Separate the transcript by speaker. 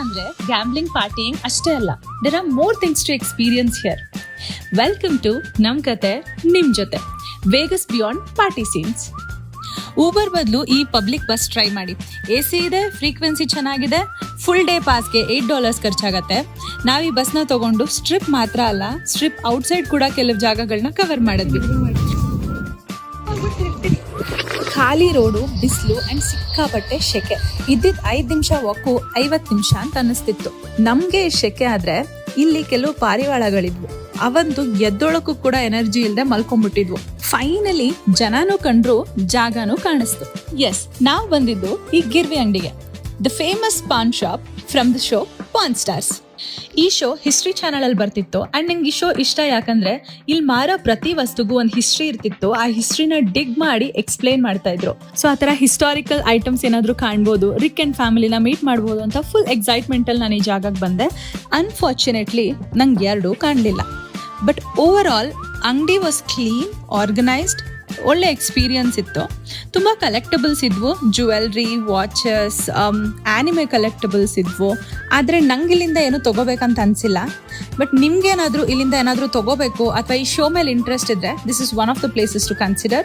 Speaker 1: ಅಂದ್ರೆ gambling partying ಅಷ್ಟೇ ಅಲ್ಲ, there are more things to experience here. Welcome to ನಮ್ ಕತೆ ನಿಮ್ ಜೊತೆ, Vegas beyond party scenes. Uber ಬದಲು ಈ ಪಬ್ಲಿಕ್ ಬಸ್ ಟ್ರೈ ಮಾಡಿ. AC ಇದೆ, ಫ್ರೀಕ್ವೆನ್ಸಿ ಚೆನ್ನಾಗಿದೆ, ಫುಲ್ ಡೇ ಪಾಸ್ಗೆ $8 ಖರ್ಚಾಗತ್ತೆ. ನಾವು ಈ ಬಸ್ನ ತಗೊಂಡು ಸ್ಟ್ರಿಪ್ ಮಾತ್ರ ಅಲ್ಲ, ಸ್ಟ್ರಿಪ್ ಔಟ್ಸೈಡ್ ಕೂಡ ಕೆಲವು ಜಾಗಗಳನ್ನ ಕವರ್ ಮಾಡಿದ್ವಿ. ಖಾಲಿ ರೋಡು, ಬಿಸಿಲು ಅಂಡ್ ಸಿಕ್ಕಾಪಟ್ಟೆ ಶೆಕೆ. ಇದ್ದಿದ್ 5 ನಿಮಿಷ ವಾಕು 50 ನಿಮಿಷ ಅಂತ ಅನಿಸ್ತಿತ್ತು. ನಮ್ಗೆ ಶೆಕೆ ಆದ್ರೆ ಇಲ್ಲಿ ಕೆಲವು ಪಾರಿವಾಳಗಳಿದ್ವು. ಅವಂತೂ ಎದ್ದೊಳಕ್ಕೂ ಕೂಡ ಎನರ್ಜಿ ಇಲ್ಲದೆ ಮಲ್ಕೊಂಡ್ಬಿಟ್ಟಿದ್ವು. ಫೈನಲಿ ಜನನೂ ಕಂಡ್ರು, ಜಾಗನೂ ಕಾಣಿಸ್ತು. ಎಸ್, ನಾವ್ ಬಂದಿದ್ದು ಈ ಗಿರ್ವಿ ಅಂಗಡಿಗೆ, the famous PAN shop from the show PAN stars. ಈ ಶೋ ಹಿಸ್ಟ್ರಿ ಚಾನಲ್ ಅಲ್ಲಿ ಬರ್ತಿತ್ತು. ಅಂಡ್ ನಂಗೆ ಈ ಶೋ ಇಷ್ಟ ಯಾಕಂದ್ರೆ ಇಲ್ಲಿ ಮಾರೋ ಪ್ರತಿ ವಸ್ತುಗೂ ಒಂದು ಹಿಸ್ಟ್ರಿ ಇರ್ತಿತ್ತು. ಆ ಹಿಸ್ಟ್ರಿನ ಡಿಗ್ ಮಾಡಿ ಎಕ್ಸ್ಪ್ಲೈನ್ ಮಾಡ್ತಾ ಇದ್ರು. ಸೊ ಆ ತರ ಹಿಸ್ಟಾರಿಕಲ್ ಐಟಮ್ಸ್ ಏನಾದ್ರು ಕಾಣ್ಬೋದು, ರಿಕ್ ಅಂಡ್ ಫ್ಯಾಮಿಲಿನ ಮೀಟ್ ಮಾಡ್ಬೋದು ಅಂತ ಫುಲ್ ಎಕ್ಸೈಟ್ಮೆಂಟ್ ಅಲ್ಲಿ ನಾನು ಈ ಜಾಗಕ್ಕೆ ಬಂದೆ. ಅನ್ಫಾರ್ಚುನೇಟ್ಲಿ ನಂಗೆ ಎರಡೂ ಕಾಣಲಿಲ್ಲ. ಬಟ್ ಓವರ್ ಆಲ್ ಅಂಗಡಿ ವಾಸ್ ಕ್ಲೀನ್, ಆರ್ಗನೈಸ್ಡ್, ಒಳ್ಳೆ ಎಕ್ಸ್ಪೀರಿಯನ್ಸ್ ಇತ್ತು. ತುಂಬ ಕಲೆಕ್ಟಬಲ್ಸ್ ಇದ್ವು, ಜುವೆಲ್ರಿ, ವಾಚಸ್, ಆನಿಮೆ ಕಲೆಕ್ಟಬಲ್ಸ್ ಇದ್ವು. ಆದರೆ ನಂಗೆ ಇಲ್ಲಿಂದ ಏನು ತೊಗೋಬೇಕಂತ ಅನಿಸಿಲ್ಲ. ಬಟ್ ನಿಮ್ಗೇನಾದರೂ ಇಲ್ಲಿಂದ ಏನಾದರೂ ತೊಗೋಬೇಕು ಅಥವಾ ಈ ಶೋ ಮೇಲೆ ಇಂಟ್ರೆಸ್ಟ್ ಇದ್ದರೆ, this is one of the places to consider.